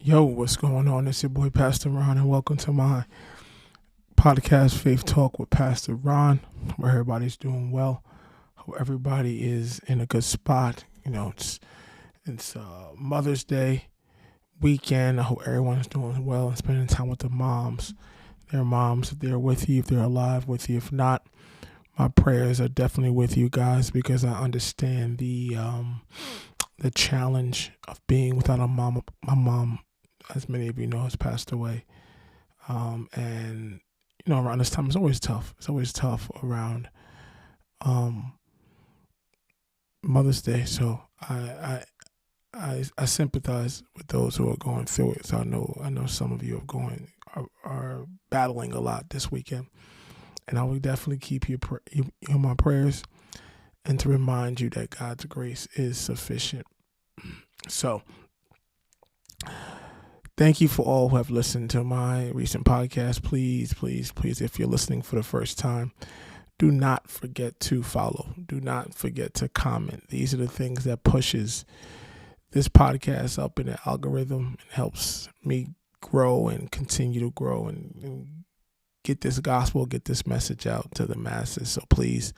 Yo, what's going on? It's your boy Pastor Ron, and welcome to my podcast, Faith Talk with Pastor Ron, where everybody's doing well. Hope everybody is in a good spot. It's Mother's Day weekend. I hope everyone's doing well and spending time with the moms. Their moms, if they're with you, if they're alive with you. If not, my prayers are definitely with you guys because I understand the challenge of being without a mom. My mom, as many of you know, has passed away. And around this time, it's always tough. It's always tough around Mother's Day. So I sympathize with those who are going through it. So I know some of you are battling a lot this weekend, and I will definitely keep you in my prayers, and to remind you that God's grace is sufficient. So, thank you for all who have listened to my recent podcast. Please, if you're listening for the first time, do not forget to follow. Do not forget to comment. These are the things that pushes this podcast up in the algorithm and helps me grow and continue to grow and get this gospel, get this message out to the masses. So please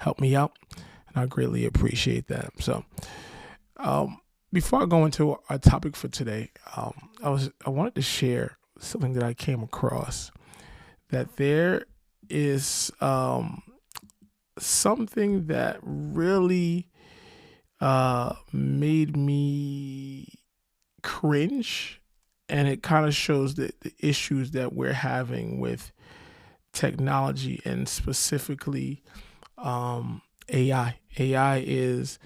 help me out, and I greatly appreciate that. So, before I go into our topic for today, I wanted to share something that I came across, that there is something that really made me cringe, and it kind of shows the issues that we're having with technology, and specifically AI. AI is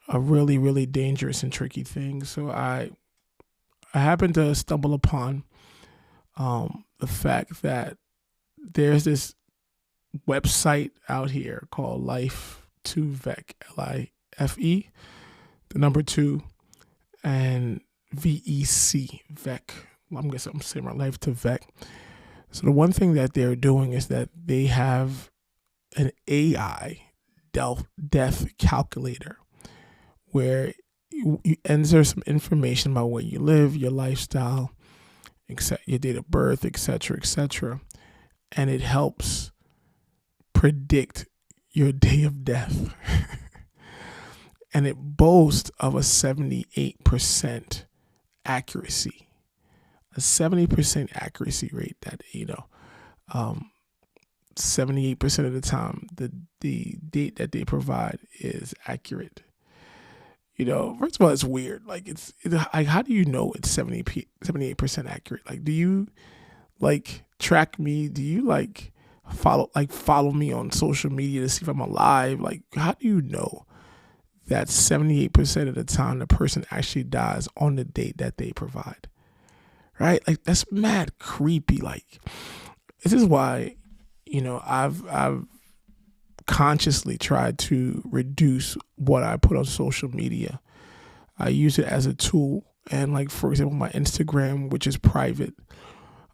a really, really dangerous and tricky thing. So I happened to stumble upon the fact that there's this website out here called Life2Vec, Life, the number 2, and VEC, Vec. I'm guessing I'm saying right, Life2Vec. So the one thing that they're doing is that they have an AI death calculator, where you enter some information about where you live, your lifestyle, your date of birth, etc., and it helps predict your day of death. And it boasts of a 78% accuracy, a 70% accuracy rate. That 78% of the time, the date that they provide is accurate. First of all, it's weird. Like, it's like, how do you know it's 78% accurate? Like, do you track me? Do you follow me on social media to see if I'm alive? Like, how do you know that 78% of the time the person actually dies on the date that they provide? Right? Like, that's mad creepy. Like, this is why, I've consciously tried to reduce what I put on social media. I use it as a tool, and for example, my Instagram, which is private,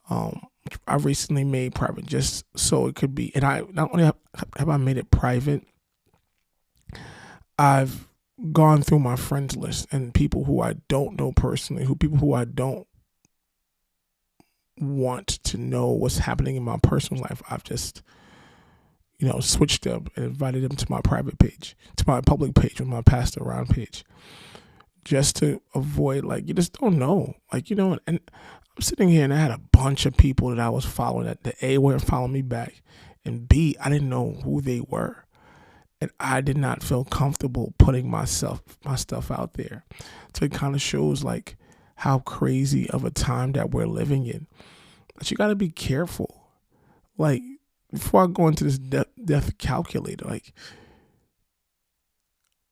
I recently made private just so it could be. And I not only have I made it private, I've gone through my friends list and people who I don't know personally, people who I don't want to know what's happening in my personal life. I've just switched them and invited them to my private page, to my public page, or my Pastor Ron page, just to avoid, you just don't know. And I'm sitting here and I had a bunch of people that I was following that the A, weren't following me back, and B, I didn't know who they were. And I did not feel comfortable putting my stuff out there. So it kind of shows how crazy of a time that we're living in. But you got to be careful. Before I go into this death calculator,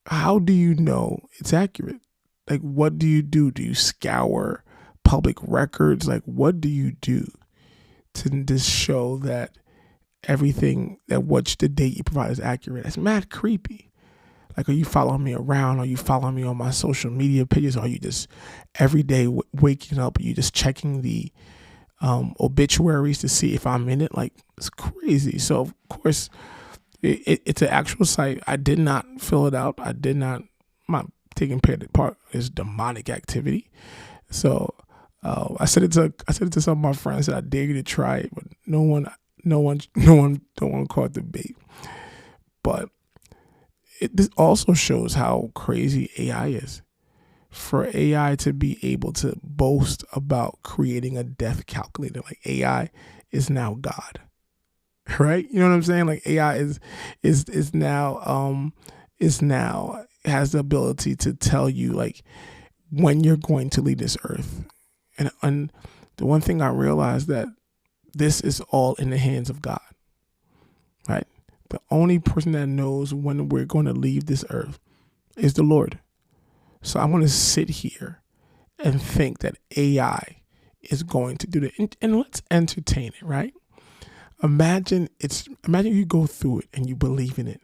how do you know it's accurate? What do you do? Do you scour public records? What do you do to just show that everything the date you provide is accurate? That's mad creepy. Are you following me around? Are you following me on my social media pages? Are you just every day waking up, you just checking the obituaries to see if I'm in it? It's crazy. So of course it's an actual site. I did not fill it out. I'm not taking part in this demonic activity. So I said it to some of my friends that I dare you to try it, but no one caught the bait. But this also shows how crazy AI is. For AI to be able to boast about creating a death calculator, like AI is now God, right? You know what I'm saying? Like AI is now has the ability to tell you like when you're going to leave this earth. And the one thing I realized that this is all in the hands of God, right? The only person that knows when we're going to leave this earth is the Lord. So I'm going to sit here and think that AI is going to do that. And let's entertain it, right? Imagine you go through it and you believe in it.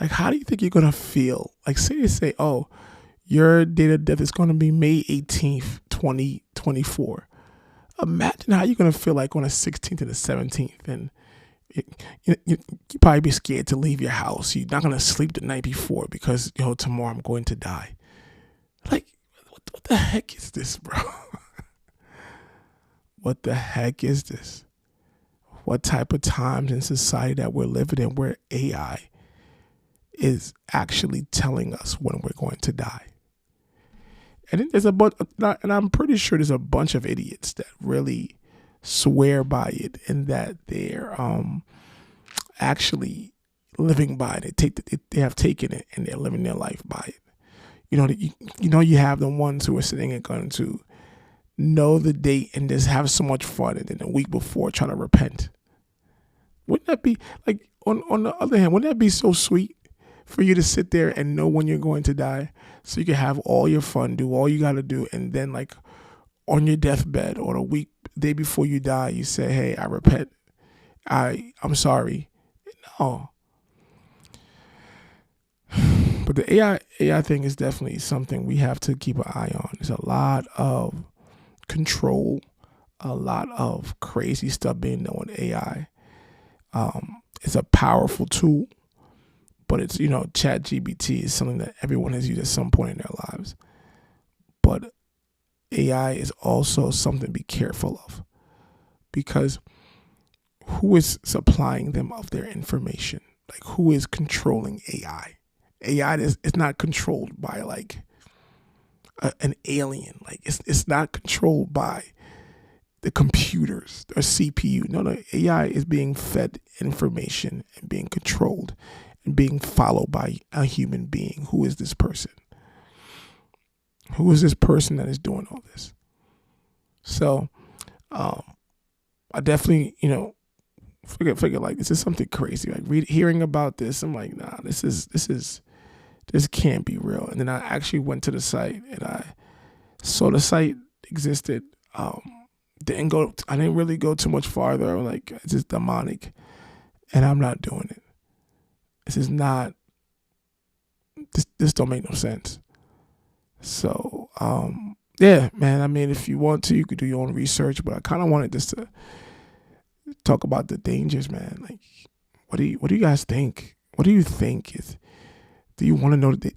Like, how do you think you're going to feel? Like, say, oh, your date of death is going to be May 18th, 2024. Imagine how you're going to feel like on the 16th and the 17th. And you probably be scared to leave your house. You're not going to sleep the night before because, tomorrow I'm going to die. Like, what the heck is this, bro? What the heck is this? What type of times in society that we're living in where AI is actually telling us when we're going to die? And there's a bunch, and I'm pretty sure there's a bunch of idiots that really swear by it and that they're actually living by it. They have taken it and they're living their life by it. You have the ones who are sitting and going to know the date and just have so much fun, and then a week before try to repent. Wouldn't that be like on the other hand? Wouldn't that be so sweet for you to sit there and know when you're going to die, so you can have all your fun, do all you got to do, and then like on your deathbed or the day before you die, you say, "Hey, I repent. I'm sorry." No. But the AI thing is definitely something we have to keep an eye on. There's a lot of control, a lot of crazy stuff being done with AI. It's a powerful tool, but it's, ChatGPT is something that everyone has used at some point in their lives. But AI is also something to be careful of, because who is supplying them of their information? Like, who is controlling AI? AI is not controlled by like an alien. Like it's not controlled by the computers or CPU. No, AI is being fed information and being controlled and being followed by a human being. Who is this person? Who is this person that is doing all this? So, I definitely, figure like this is something crazy. Like hearing about this, I'm like, nah, this can't be real. And then I actually went to the site and I saw the site existed. I didn't really go too much farther. Like, it's just demonic, and I'm not doing it. This don't make no sense. So, yeah, man. I mean, if you want to, you could do your own research, but I kind of wanted just to talk about the dangers, man. Like, what do you guys think? What do you think is? Do you want to know the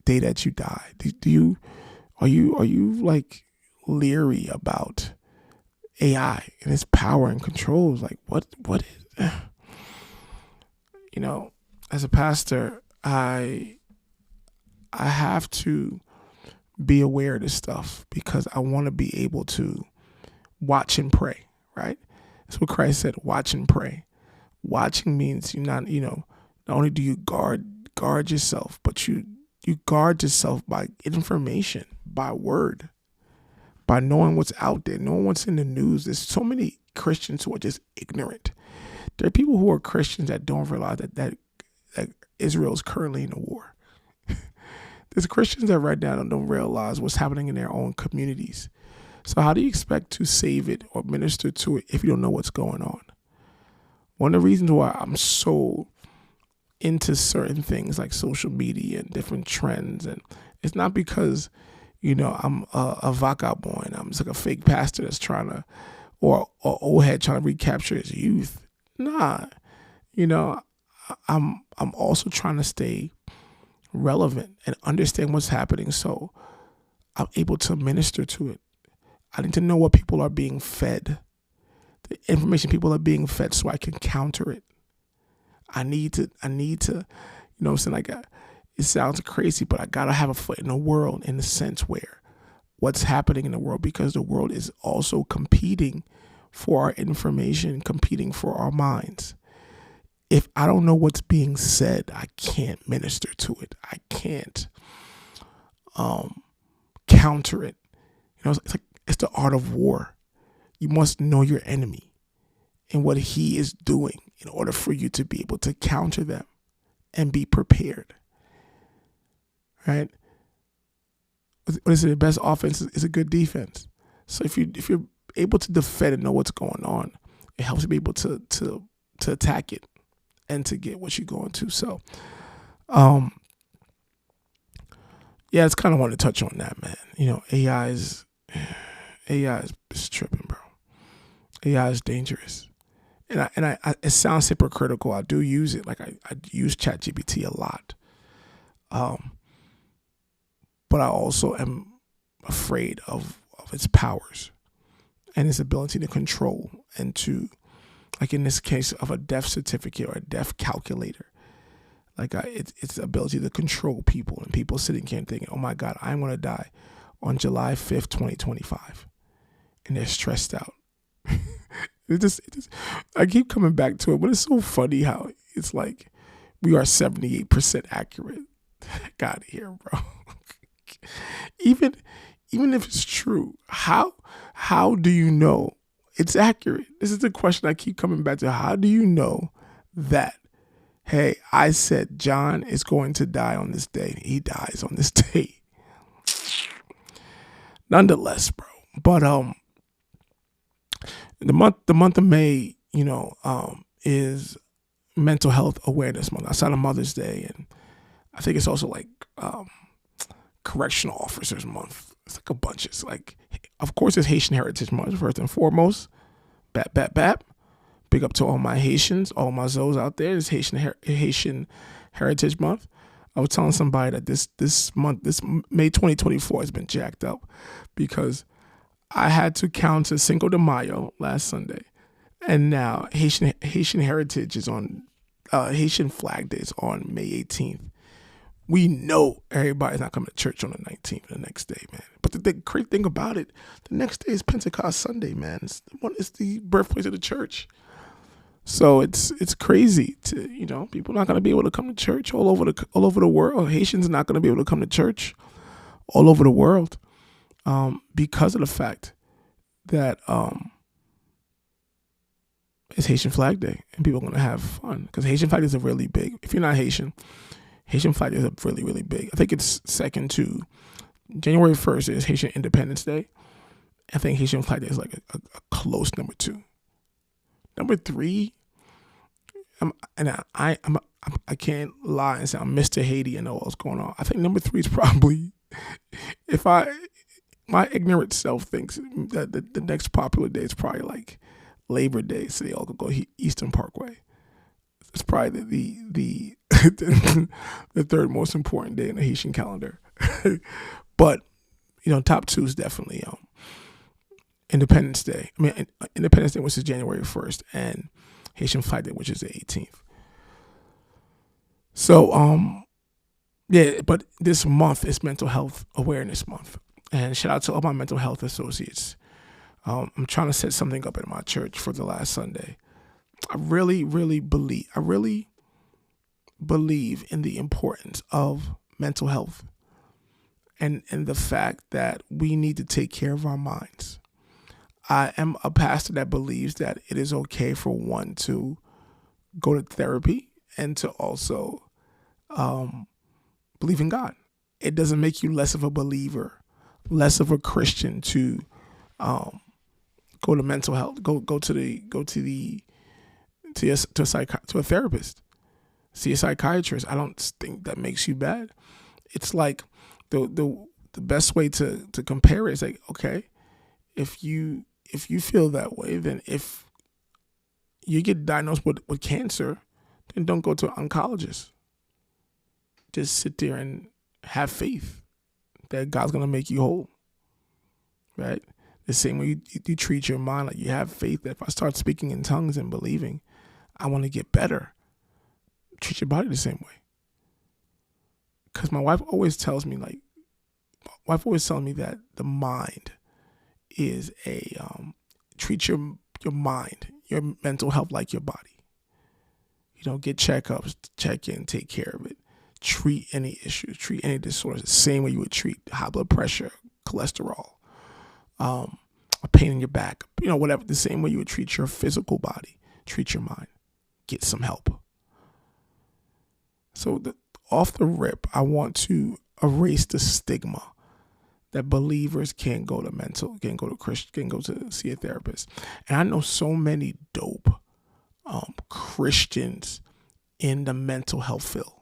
day that you die? Are you like leery about AI and its power and controls? Like, what is? As a pastor, I have to be aware of this stuff because I want to be able to watch and pray. Right? That's what Christ said. Watch and pray. Watching means not only do you guard yourself, but you guard yourself by information, by word, by knowing what's out there, knowing what's in the news. There's so many Christians who are just ignorant. There are people who are Christians that don't realize that Israel is currently in a war. There's Christians that right now don't realize what's happening in their own communities. So how do you expect to save it or minister to it if you don't know what's going on? One of the reasons why I'm so into certain things like social media and different trends, and it's not because I'm a vagabond and I'm just like a fake pastor that's trying to, or old head trying to recapture his youth. Nah, I'm also trying to stay relevant and understand what's happening, so I'm able to minister to it. I need to know what people are being fed, the information people are being fed, so I can counter it. I need to, you know what I'm saying? Like, it sounds crazy, but I gotta have a foot in the world in the sense where what's happening in the world, because the world is also competing for our information, competing for our minds. If I don't know what's being said, I can't minister to it. I can't counter it. You know, it's the art of war. You must know your enemy and what he is doing in order for you to be able to counter them and be prepared. Right? What is it? The best offense is a good defense. So if you're able to defend and know what's going on, it helps you be able to attack it and to get what you're going to. So, yeah, it's kind of want to touch on that, man. You know, AI is tripping, bro. AI is dangerous, and I it sounds hypocritical. I do use it, like I use ChatGPT a lot, but I also am afraid of its powers and its ability to control and to, like in this case of a death certificate or a death calculator. Like its ability to control people, and people sitting here and thinking, "Oh my God, I'm gonna die on July 5th, 2025," and they're stressed out. I keep coming back to it, but it's so funny how it's like we are 78% accurate. Got it here, bro. even if it's true, how do you know it's accurate? This is the question I keep coming back to. How do you know that? Hey, I said John is going to die on this day. He dies on this day. Nonetheless, bro. But the month of May, you know, is Mental Health Awareness Month outside of Mother's Day, and I think it's also like Correctional Officers Month. It's like a bunch. It's like, of course, it's Haitian Heritage Month first and foremost. Bap bap bap. Big up to all my Haitians, all my Zoes out there. It's Haitian Heritage Month. I was telling somebody that this month, this May 2024, has been jacked up because I had to count Cinco de Mayo last Sunday, and now Haitian Heritage is on Haitian Flag Day is on May 18th. We know everybody's not coming to church on the 19th, the next day, man. But the great thing about it, the next day is Pentecost Sunday, man. It's the birthplace of the church. So it's crazy to, you know, people not going to be able to come to church all over the world. Haitians are not going to be able to come to church all over the world because of the fact that it's Haitian Flag Day and people are going to have fun, because Haitian Flag Days are really big. If you're not Haitian Flag Days are really, really big. I think it's second to January 1st is Haitian Independence Day. I think Haitian Flag Day is like a close number 2. Number 3, I can't lie and say I'm Mr. Haiti and know what's going on. I think number 3 is probably, my ignorant self thinks that the next popular day is probably like Labor Day, so they all could go Eastern Parkway. It's probably the the third most important day in the Haitian calendar. But, you know, top 2 is definitely Independence Day. I mean, Independence Day, which is January 1st, and Haitian Flag Day, which is the 18th. So, yeah, but this month is Mental Health Awareness Month. And shout out to all my mental health associates. I'm trying to set something up at my church for the last Sunday. I really believe in the importance of mental health and the fact that we need to take care of our minds. I am a pastor that believes that it is okay for one to go to therapy and to also believe in God. It doesn't make you less of a believer, less of a Christian to go to mental health, go to a therapist, see a psychiatrist. I don't think that makes you bad. It's like the best way to compare it is like, okay, if you feel that way, then if you get diagnosed with cancer, then don't go to an oncologist. Just sit there and have faith that God's going to make you whole, right? The same way you treat your mind. Like, you have faith that if I start speaking in tongues and believing, I want to get better. Treat your body the same way. Because my wife always tells me, that the mind is treat your mind, your mental health like your body. Get checkups, check in, take care of it. Treat any issues, treat any disorders the same way you would treat high blood pressure, cholesterol, a pain in your back, whatever. The same way you would treat your physical body, treat your mind. Get some help. So off the rip, I want to erase the stigma that believers can't go to see a therapist. And I know so many dope Christians in the mental health field,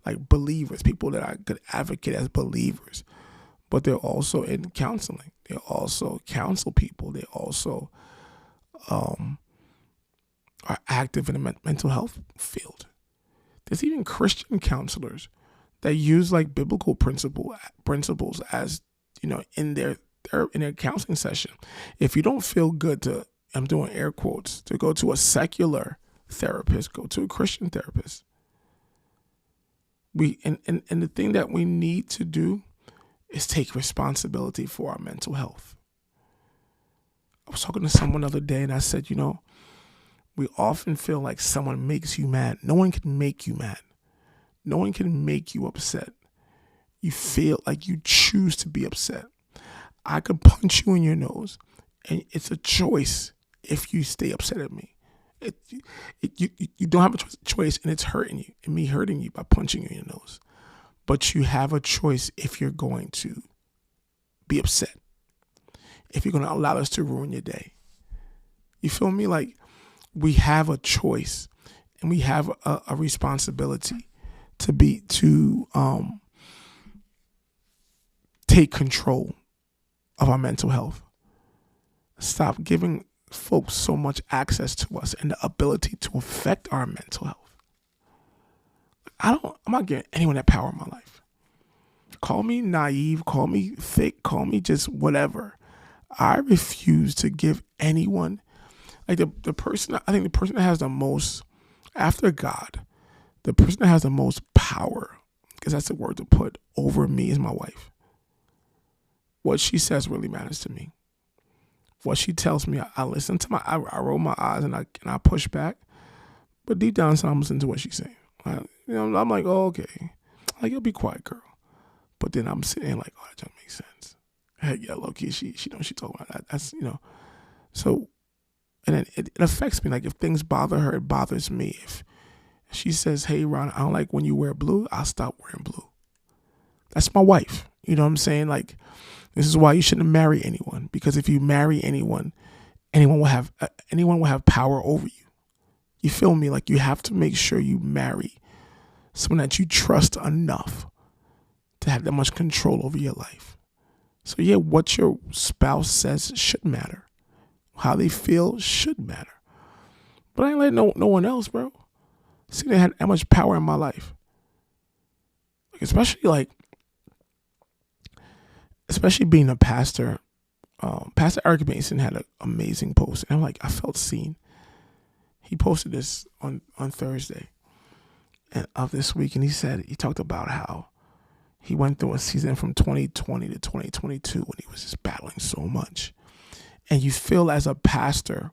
like believers, people that I could advocate as believers, but they're also in counseling. They also counsel people. They also are active in the mental health field. There's even Christian counselors that use like biblical principles as in their counseling session. If you don't feel good I'm doing air quotes, to go to a secular therapist, go to a Christian therapist. And the thing that we need to do is take responsibility for our mental health. I was talking to someone the other day and I said, we often feel like someone makes you mad. No one can make you mad. No one can make you upset. You feel like you choose to be upset. I could punch you in your nose, and it's a choice if you stay upset at me. You don't have a choice, and it's hurting you, and me hurting you by punching you in your nose. But you have a choice if you're going to be upset, if you're going to allow us to ruin your day. You feel me? Like, we have a choice, and we have a responsibility to take control of our mental health. Stop giving folks so much access to us and the ability to affect our mental health. I'm not giving anyone that power in my life. Call me naive, call me fake, call me just whatever. I refuse to give anyone, like the person that has the most, after God, the person that has the most power, because that's the word to put, over me is my wife. What she says really matters to me. What she tells me, I listen to I roll my eyes and I push back. But deep down inside, I'm listening to what she's saying. I'm like, oh, okay. Like, you'll be quiet, girl. But then I'm sitting like, oh, that don't make sense. Heck yeah, low key, she knows she talking about that. That's, So, and then it affects me. Like, if things bother her, it bothers me. If she says, hey, Ron, I don't like when you wear blue, I'll stop wearing blue. That's my wife. You know what I'm saying? Like, this is why you shouldn't marry anyone, because if you marry anyone, anyone will have power over you. You feel me? Like, you have to make sure you marry someone that you trust enough to have that much control over your life. So yeah, what your spouse says should matter. How they feel should matter. But I ain't letting no one else, bro. See, they had that much power in my life. Especially being a pastor. Pastor Eric Mason had an amazing post. And I'm like, I felt seen. He posted this on Thursday of this week. And he talked about how he went through a season from 2020 to 2022 when he was just battling so much. And you feel as a pastor,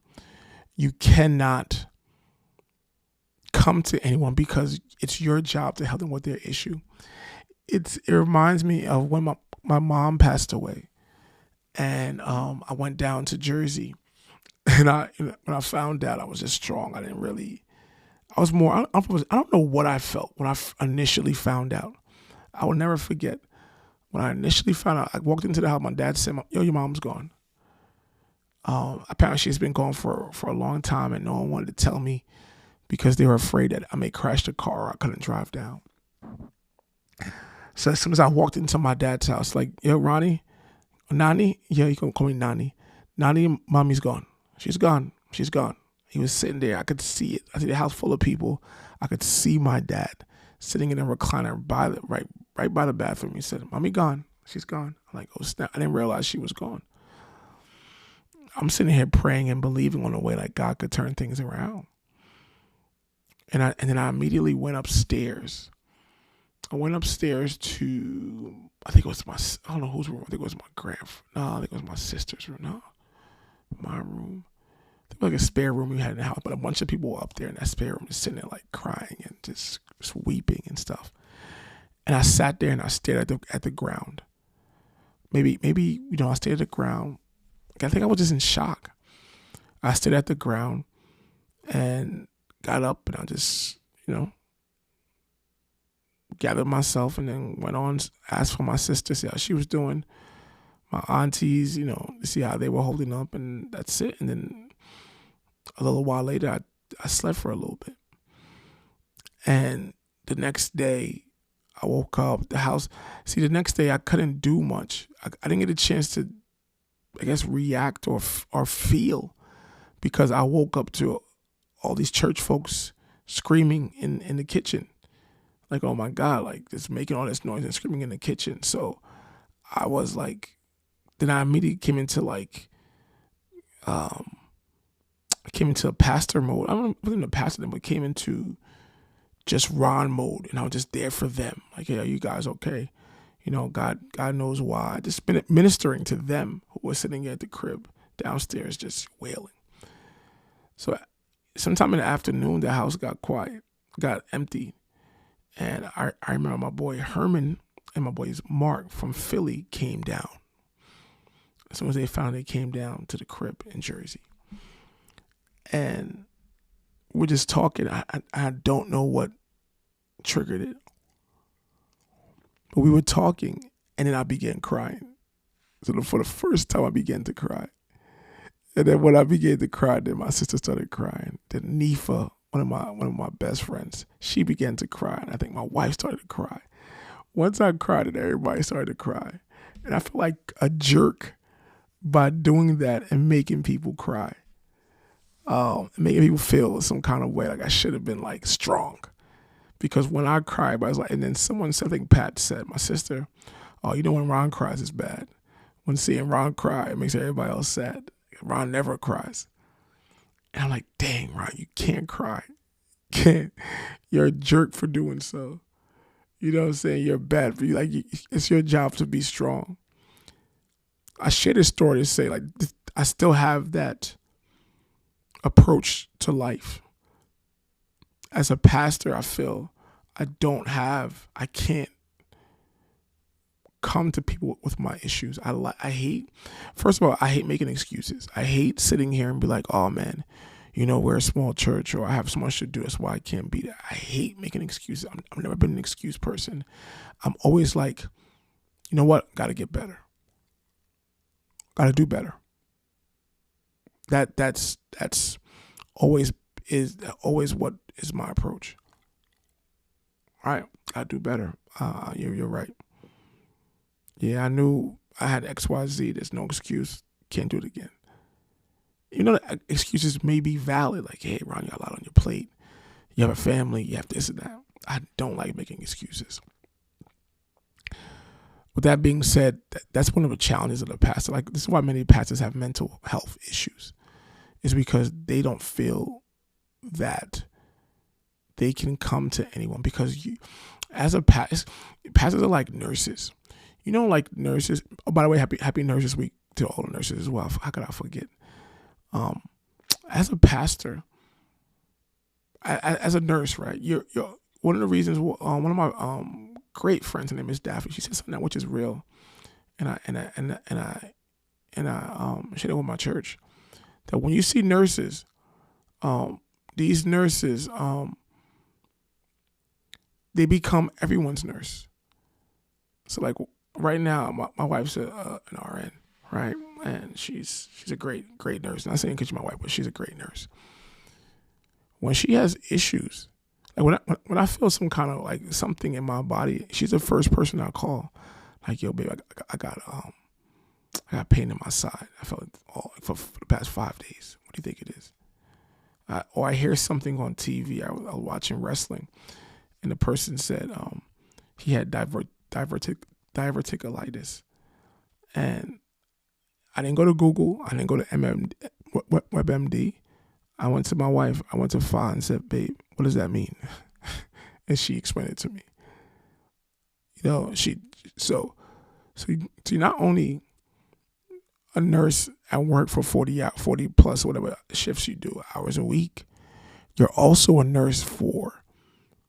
you cannot come to anyone because it's your job to help them with their issue. It reminds me of when my mom passed away, and I went down to Jersey, and when I found out, I was just strong. I don't know what I felt when I initially found out. I will never forget when I initially found out. I walked into the house. My dad said, "Yo, your mom's gone." Apparently, she's been gone for a long time, and no one wanted to tell me because they were afraid that I may crash the car or I couldn't drive down. So as soon as I walked into my dad's house, like, yo, Ronnie, Nani, yeah, you can call me Nani. Nani, mommy's gone. She's gone. She's gone. He was sitting there. I could see it. I see the house full of people. I could see my dad sitting in a recliner right by the bathroom. He said, "Mommy gone. She's gone." I'm like, oh snap! I didn't realize she was gone. I'm sitting here praying and believing on the way like God could turn things around. And then I immediately went upstairs. I went upstairs to, I think it was I don't know whose room. I think it was I think it was my sister's room. No, my room. I think it was like a spare room we had in the house, but a bunch of people were up there in that spare room just sitting there like crying and just weeping and stuff. And I sat there and I stared at the ground. Maybe I stared at the ground. I think I was just in shock. I stared at the ground and got up and I just, gathered myself and then went on, asked for my sister, see how she was doing, my aunties, to see how they were holding up, and that's it. And then a little while later, I slept for a little bit. And the next day, I woke up, the next day I couldn't do much. I didn't get a chance to, I guess, react or feel, because I woke up to all these church folks screaming in the kitchen. Like, oh my God, like just making all this noise and screaming in the kitchen. So I was like, then I immediately came into a pastor mode. I wasn't a pastor, but came into just Ron mode. And I was just there for them. Like, hey, are you guys okay? God knows why. I just been ministering to them who were sitting at the crib downstairs just wailing. So sometime in the afternoon, the house got quiet, got empty. And I remember my boy Herman and my boys Mark from Philly came down. As soon as they came down to the crib in Jersey. And we're just talking. I don't know what triggered it. But we were talking, and then I began crying. So for the first time, I began to cry. And then when I began to cry, then my sister started crying. Then Nifa, one of my best friends, she began to cry, and I think my wife started to cry. Once I cried, and everybody started to cry, and I felt like a jerk by doing that and making people cry, making people feel some kind of way, like I should have been like strong, because when I cried, I was like, and then someone said, I think Pat said, my sister, oh, when Ron cries, it's bad. When seeing Ron cry, it makes everybody else sad. Ron never cries. And I'm like, dang, Ron, you can't cry. You're a jerk for doing so. You know what I'm saying? You're bad for you. Like, it's your job to be strong. I share this story to say, like, I still have that approach to life. As a pastor, I feel I can't come to people with my issues. First of all, I hate making excuses. I hate sitting here and be like, oh man, we're a small church, or I have so much to do, that's why I can't be there. I hate making excuses. I've never been an excuse person. I'm always like, you know what? Got to get better. Got to do better. That's always what is my approach. All right, got to do better. You're right. Yeah, I knew I had XYZ. There's no excuse. Can't do it again. The excuses may be valid. Like, hey, Ron, you got a lot on your plate. You have a family. You have this and that. I don't like making excuses. With that being said, that's one of the challenges of the pastor. Like, this is why many pastors have mental health issues. Is because they don't feel that they can come to anyone. Because as a pastor, pastors are like nurses. Like nurses. Oh, by the way, happy Nurses Week to all the nurses as well. How could I forget? As a pastor, as a nurse, right? You're one of the reasons. One of my great friends, her name is Daphne. She said something which is real, and I shared it with my church, that when you see nurses, these nurses, they become everyone's nurse. So like right now, my wife's an RN, right? And she's a great nurse. Not saying because she's my wife, but she's a great nurse. When she has issues, like when I feel some kind of like something in my body, she's the first person I call. Like, yo, babe, I got pain in my side. I felt it for the past 5 days. What do you think it is? Or I hear something on TV. I was watching wrestling, and the person said he had diverticulitis, and I didn't go to Google. I didn't go to WebMD. I went to my wife. I went to Fa and said, babe, what does that mean? And she explained it to me. So you're not only a nurse at work for 40 plus whatever shifts you do, hours a week, you're also a nurse for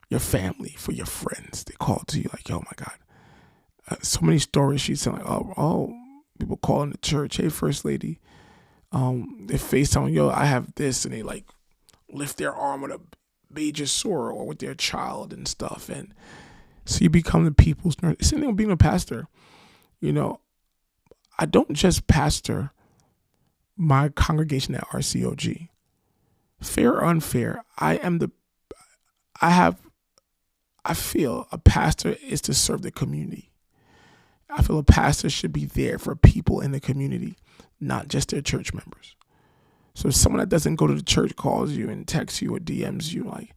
your family, for your friends. They call to you like, oh my God. So many stories she's telling, like, oh, people calling the church, hey, First Lady, they FaceTime, yo, I have this, and they like lift their arm with a major sore or with their child and stuff. And so you become the people's nurse. Same thing with being a pastor. I don't just pastor my congregation at RCOG. Fair or unfair, I feel a pastor is to serve the community. I feel a pastor should be there for people in the community, not just their church members. So if someone that doesn't go to the church calls you and texts you or DMs you like,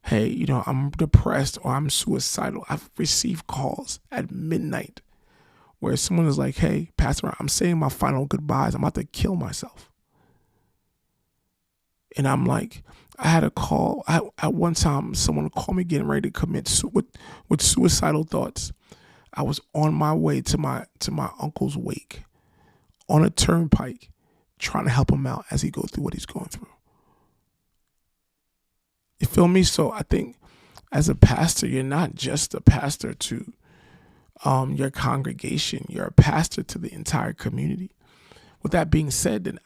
hey, I'm depressed or I'm suicidal. I've received calls at midnight where someone is like, hey, Pastor, I'm saying my final goodbyes. I'm about to kill myself. And I'm like, I had a call. At one time, someone called me getting ready to commit with suicidal thoughts. I was on my way to my uncle's wake on a turnpike, trying to help him out as he goes through what he's going through. You feel me? So I think as a pastor, you're not just a pastor to your congregation. You're a pastor to the entire community. With that being said, then,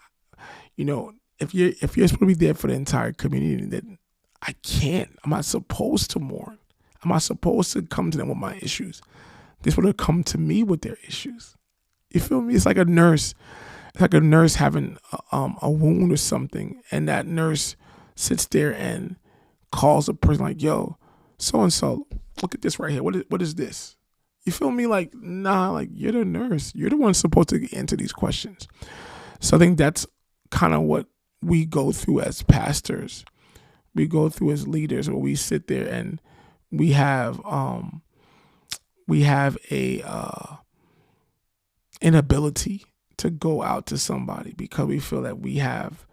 if you're supposed to be there for the entire community, then I'm not supposed to mourn. I'm not supposed to come to them with my issues. They're supposed to come to me with their issues. You feel me? It's like a nurse. It's like a nurse having a wound or something, and that nurse sits there and calls a person like, yo, so-and-so, look at this right here. What is this? You feel me? Like, nah, like you're the nurse. You're the one supposed to answer these questions. So I think that's kind of what we go through as pastors. We go through as leaders where we sit there and we have a inability to go out to somebody because we feel that we have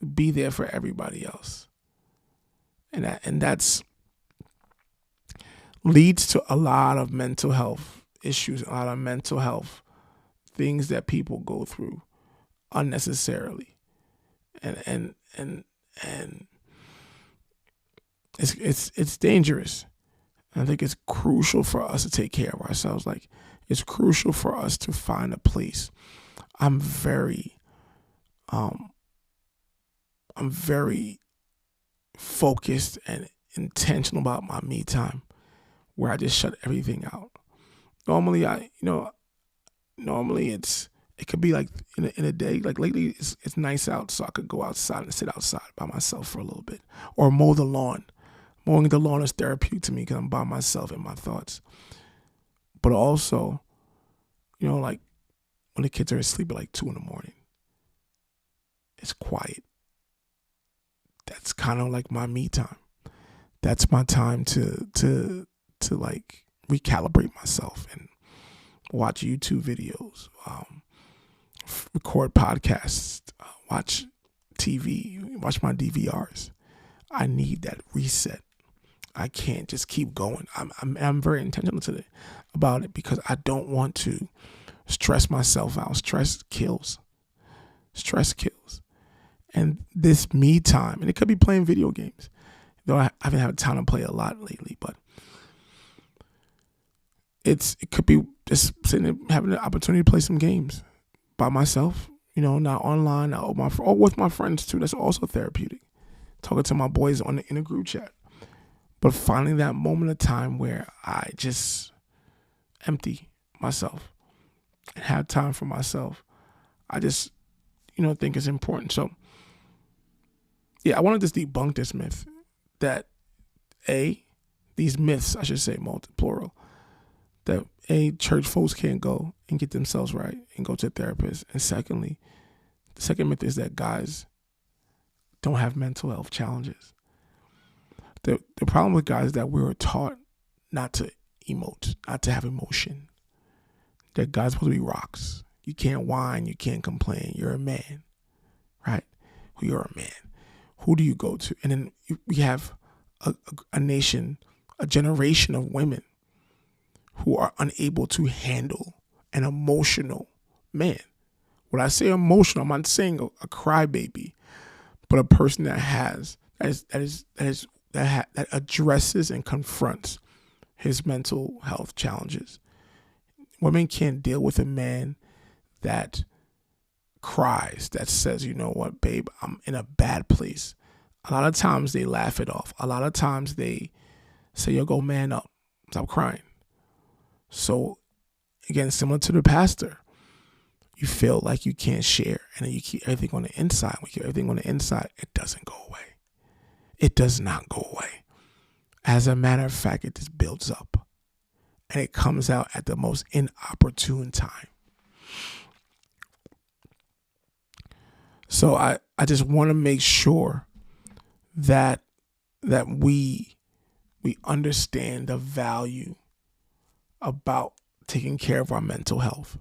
to be there for everybody else. And that's leads to a lot of mental health issues, a lot of mental health things that people go through unnecessarily. And it's dangerous. I think it's crucial for us to take care of ourselves. Like, it's crucial for us to find a place. I'm very focused and intentional about my me time, where I just shut everything out. Normally, it could be like in a day. Like lately, it's nice out, so I could go outside and sit outside by myself for a little bit, or mow the lawn. Mowing the lawn is therapeutic to me because I'm by myself in my thoughts. But also, like when the kids are asleep at like 2 a.m, it's quiet. That's kind of like my me time. That's my time to like recalibrate myself and watch YouTube videos, record podcasts, watch TV, watch my DVRs. I need that reset. I can't just keep going. I'm very intentional about it because I don't want to stress myself out. Stress kills. And this me time, and it could be playing video games, though I haven't had time to play a lot lately, but it could be just sitting there having the opportunity to play some games by myself, not online, or with my friends too. That's also therapeutic. Talking to my boys in a group chat. But finding that moment of time where I just empty myself and have time for myself, I just, think it's important. So, yeah, I want to just debunk this myth that these myths, I should say, plural, that church folks can't go and get themselves right and go to a therapist. And secondly, the second myth is that guys don't have mental health challenges. The problem with guys is that we were taught not to emote, not to have emotion. That guys are supposed to be rocks. You can't whine. You can't complain. You're a man, right? You're a man. Who do you go to? And then we have a nation, a generation of women who are unable to handle an emotional man. When I say emotional, I'm not saying a crybaby, but a person that addresses and confronts his mental health challenges. Women can't deal with a man that cries, that says, you know what, babe, I'm in a bad place. A lot of times they laugh it off. A lot of times they say, yo, go man up, stop crying. So again, similar to the pastor, you feel like you can't share, and then you keep everything on the inside. When you keep everything on the inside, it doesn't go away. It does not go away. As a matter of fact, it just builds up, and it comes out at the most inopportune time. So I just want to make sure that we understand the value about taking care of our mental health.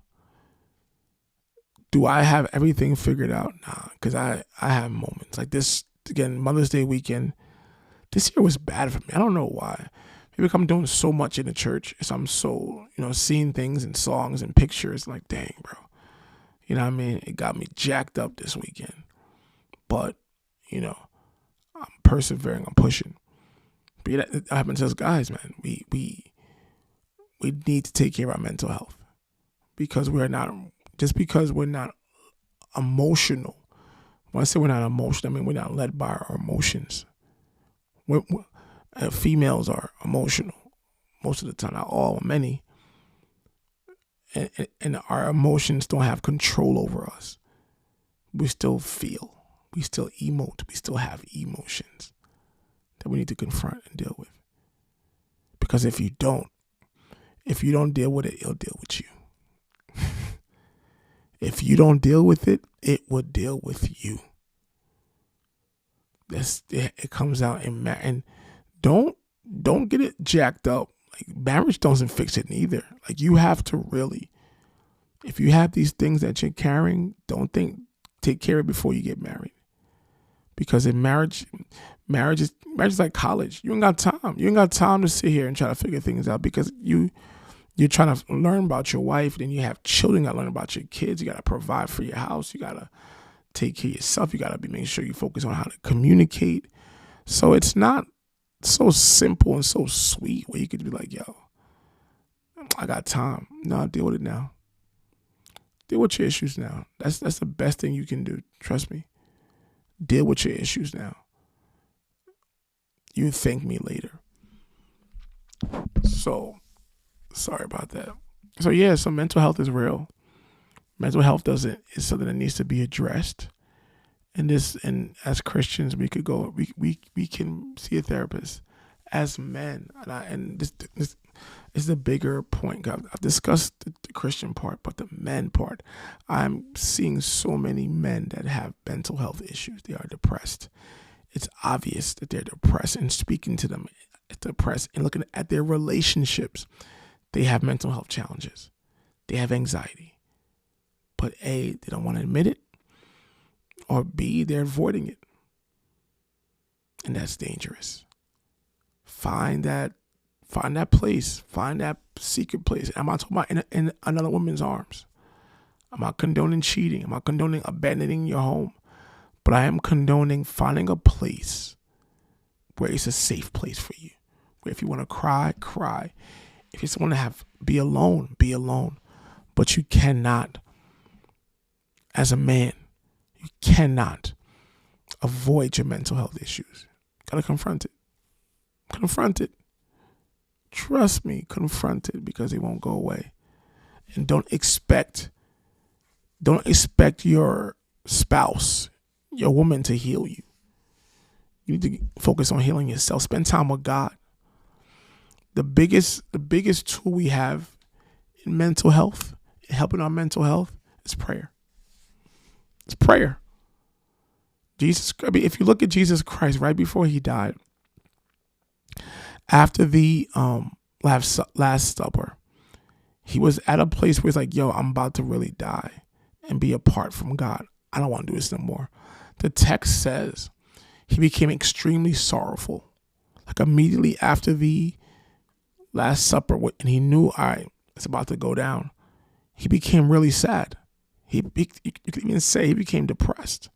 Do I have everything figured out? Nah, because I have moments like this. Again, Mother's Day weekend, this year was bad for me. I don't know why. Maybe I'm doing so much in the church. So I'm so, seeing things and songs and pictures like, dang, bro. You know what I mean? It got me jacked up this weekend. But, I'm persevering, I'm pushing. But it happens to us guys, man. We need to take care of our mental health. Because we're not emotional. When I say we're not emotional, I mean we're not led by our emotions. Females are emotional most of the time, not all, many. And our emotions don't have control over us. We still feel. We still emote. We still have emotions that we need to confront and deal with. Because if you don't deal with it, it'll deal with you. If you don't deal with it, it will deal with you. It comes out and don't get it jacked up. Like, marriage doesn't fix it neither. Like, you have to really, if you have these things that you're carrying, take care of it before you get married. Because in marriage is like college. You ain't got time. You ain't got time to sit here and try to figure things out, because you're trying to learn about your wife, then you have children, you got to learn about your kids, you got to provide for your house, you got to take care of yourself, you got to be making sure you focus on how to communicate. So it's not so simple and so sweet where you could be like, yo, I got time. No, deal with it now. Deal with your issues now. That's the best thing you can do. Trust me. Deal with your issues now. You thank me later. So, sorry about that. So yeah, so mental health is real. Mental health is something that needs to be addressed. And as Christians, we could go. We can see a therapist. As men, and this is the bigger point. I've discussed the Christian part, but the men part, I'm seeing so many men that have mental health issues. They are depressed. It's obvious that they're depressed, and speaking to them, depressed, and looking at their relationships, they have mental health challenges. They have anxiety. But A, they don't want to admit it, or B, they're avoiding it. And that's dangerous. Find that place. Find that secret place. I'm not talking about in another woman's arms. I'm not condoning cheating. I'm not condoning abandoning your home. But I am condoning finding a place where it's a safe place for you. Where if you want to cry, cry. If you just want to be alone, be alone. But you cannot, as a man, you cannot avoid your mental health issues. Gotta confront it. Confront it. Trust me, confront it, because it won't go away. And don't expect your spouse, your woman, to heal you. You need to focus on healing yourself. Spend time with God. The biggest tool we have in mental health, helping our mental health, is prayer. It's prayer. If you look at Jesus Christ right before he died, after the Last Supper, He was at a place where he's like, yo, I'm about to really die and be apart from God. I don't want to do this no more. The text says he became extremely sorrowful. Like immediately after the Last Supper, and he knew, all right, it's about to go down. He became really sad. You could even say he became depressed.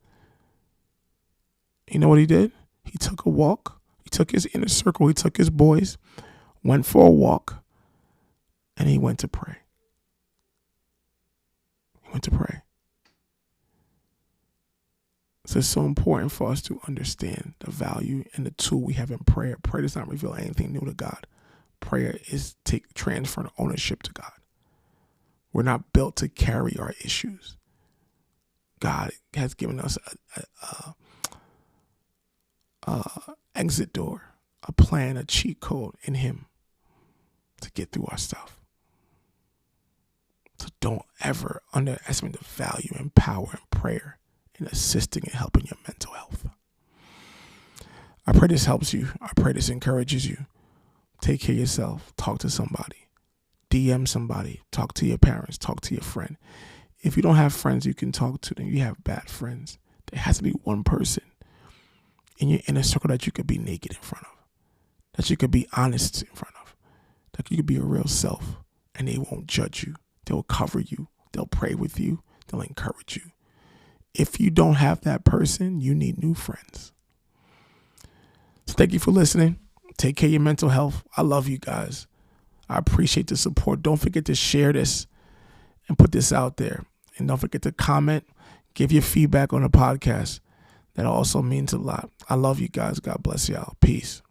You know what he did? He took a walk. He took his inner circle. He took his boys, went for a walk, and he went to pray. He went to pray. So it's so important for us to understand the value and the tool we have in prayer. Prayer does not reveal anything new to God. Prayer is transferring ownership to God. We're not built to carry our issues. God has given us a exit door, a plan, a cheat code in him to get through our stuff. So don't ever underestimate the value and power in prayer in assisting and helping your mental health. I pray this helps you. I pray this encourages you. Take care of yourself. Talk to somebody. DM somebody. Talk to your parents. Talk to your friend. If you don't have friends you can talk to, then you have bad friends. There has to be one person in your inner circle that you could be naked in front of, that you could be honest in front of, that you could be a real self, and they won't judge you. They'll cover you. They'll pray with you. They'll encourage you. If you don't have that person, you need new friends. So thank you for listening. Take care of your mental health. I love you guys. I appreciate the support. Don't forget to share this and put this out there. And don't forget to comment, give your feedback on the podcast. That also means a lot. I love you guys. God bless y'all. Peace.